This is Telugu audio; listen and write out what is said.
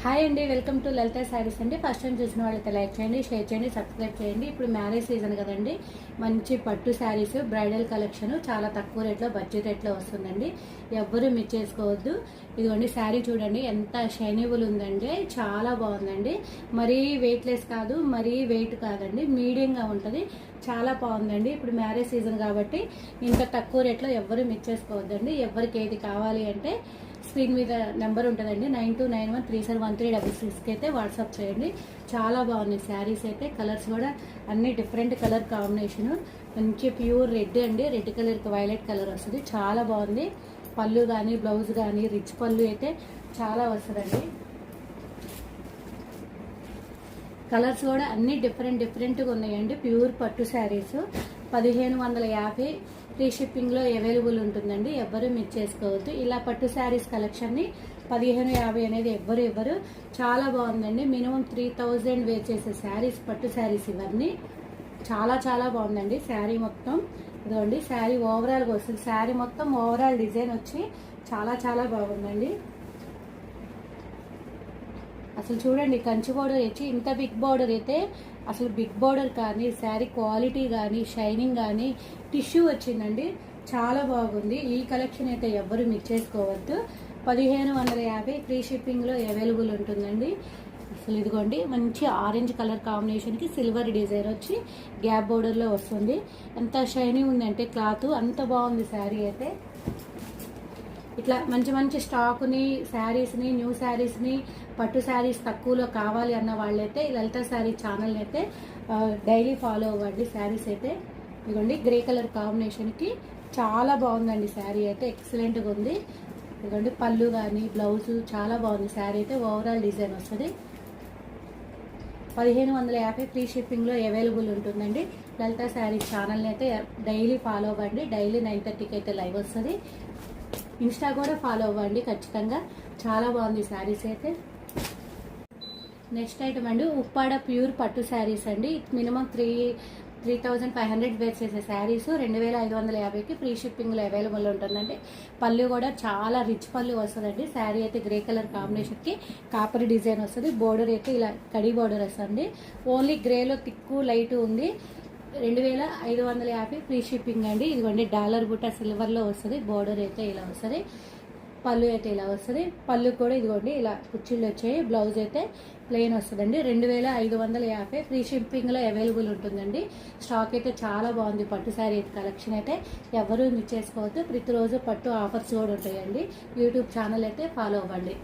హాయ్ అండి, వెల్కమ్ టు లలిత శారీస్ అండి. ఫస్ట్ టైం చూసిన వాళ్ళైతే లైక్ చేయండి, షేర్ చేయండి, సబ్స్క్రైబ్ చేయండి. ఇప్పుడు మ్యారేజ్ సీజన్ కదండి, మంచి పట్టు శారీస్ బ్రైడల్ కలెక్షన్ చాలా తక్కువ రేట్లో బడ్జెట్ రేట్లో వస్తుందండి. ఎవ్వరూ మిస్ చేసుకోవద్దు. ఇదిగోండి శారీ చూడండి ఎంత షైనబుల్ ఉందండి, చాలా బాగుందండి. మరీ వెయిట్లెస్ కాదు, మరీ వెయిట్ కాదండి, మీడియంగా ఉంటుంది. చాలా బాగుందండి. ఇప్పుడు మ్యారేజ్ సీజన్ కాబట్టి ఇంత తక్కువ రేట్లో ఎవ్వరూ మిస్ చేసుకోవద్దండి. ఎవరికి ఏది కావాలి అంటే స్క్రీన్ మీద నెంబర్ ఉంటుందండి, 9291371366కి అయితే వాట్సాప్ చేయండి. చాలా బాగున్నాయి శారీస్ అయితే. కలర్స్ కూడా అన్ని డిఫరెంట్ కలర్ కాంబినేషను. మంచి ప్యూర్ రెడ్ అండి, రెడ్ కలర్కి వైలెట్ కలర్ వస్తుంది. చాలా బాగుంది. పళ్ళు కానీ బ్లౌజ్ కానీ రిచ్ పళ్ళు అయితే చాలా వస్తుందండి. కలర్స్ కూడా అన్ని డిఫరెంట్గా ఉన్నాయండి. ప్యూర్ పట్టు శారీస్ 1550 ఫ్రీ షిప్పింగ్లో అవైలబుల్ ఉంటుందండి. ఎవ్వరూ మిస్ చేసుకోవద్దు. ఇలా పట్టు శారీస్ కలెక్షన్ని 1550 అనేది ఎవ్వరు చాలా బాగుందండి. మినిమం 3000 వేర్ చేసే శారీస్, పట్టు శారీస్ ఇవన్నీ చాలా బాగుందండి. శారీ మొత్తం ఇదిగోండి, శారీ ఓవరాల్గా వస్తుంది. శారీ మొత్తం ఓవరాల్ డిజైన్ వచ్చి చాలా బాగుందండి. అసలు చూడండి, కంచి బోర్డర్ వచ్చి ఇంత బిగ్ బోర్డర్ అయితే అసలు బిగ్ బోర్డర్ కానీ శారీ క్వాలిటీ కానీ షైనింగ్ కానీ టిష్యూ వచ్చిందండి. చాలా బాగుంది. ఈ కలెక్షన్ అయితే ఎవ్వరు మిస్ చేసుకోవద్దు. 1550 ఫ్రీ షిప్పింగ్లో అవైలబుల్ ఉంటుందండి. అసలు ఇదిగోండి, మంచి ఆరెంజ్ కలర్ కాంబినేషన్కి సిల్వర్ డిజైన్ వచ్చి గ్యాప్ బోర్డర్లో వస్తుంది. ఎంత షైనింగ్ ఉందంటే క్లాత్, అంత బాగుంది శారీ అయితే. ఇట్లా మంచి స్టాక్ని, శారీస్ని, న్యూ శారీస్ని, పట్టు శారీస్ తక్కువలో కావాలి అన్న వాళ్ళైతే లలిత శారీ ఛానల్ని అయితే డైలీ ఫాలో అవ్వండి. శారీస్ అయితే ఇదిగోండి, గ్రే కలర్ కాంబినేషన్కి చాలా బాగుందండి. శారీ అయితే ఎక్సలెంట్గా ఉంది. ఇదిగోండి, పళ్ళు కానీ బ్లౌజు చాలా బాగుంది. శారీ అయితే ఓవరాల్ డిజైన్ వస్తుంది. 1550 ఫ్రీ షిప్పింగ్లో అవైలబుల్ ఉంటుందండి. లలిత శారీ ఛానల్ని అయితే డైలీ ఫాలో అవ్వండి. డైలీ 9:30కి అయితే లైవ్ వస్తుంది. ఇన్స్టా కూడా ఫాలో అవ్వండి ఖచ్చితంగా. చాలా బాగుంది శారీస్ అయితే. నెక్స్ట్ ఐటమ్ అండి, ఉప్పాడ ప్యూర్ పట్టు శారీస్ అండి. మినిమం 3500 వేర్ చేసే శారీస్ 2550కి ఫ్రీ షిప్పింగ్లో అవైలబుల్ ఉంటుందండి. పళ్ళు కూడా చాలా రిచ్ పళ్ళు వస్తుందండి. శారీ అయితే గ్రే కలర్ కాంబినేషన్కి కాపర్ డిజైన్ వస్తుంది. బోర్డర్ అయితే ఇలా కడి బోర్డర్ వస్తుంది. ఓన్లీ గ్రేలో తిక్కు లైట్ ఉంది. 2550 ఫ్రీ షిప్పింగ్ అండి. ఇదిగోండి, డాలర్ బుట్ట సిల్వర్లో వస్తుంది. బోర్డర్ అయితే ఇలా వస్తుంది. పళ్ళు అయితే ఇలా వస్తుంది. పళ్ళు కూడా ఇదిగోండి ఇలా కుచ్చిళ్ళు వచ్చాయి. బ్లౌజ్ అయితే ప్లెయిన్ వస్తుందండి. 2550 ఫ్రీ షిప్పింగ్లో అవైలబుల్ ఉంటుందండి. స్టాక్ అయితే చాలా బాగుంది. పట్టు శారీ కలెక్షన్ అయితే ఎవరూ మిస్ చేసుకోవద్దు. ప్రతిరోజు పట్టు ఆఫర్స్ కూడా ఉంటాయండి. యూట్యూబ్ ఛానల్ అయితే ఫాలో అవ్వండి.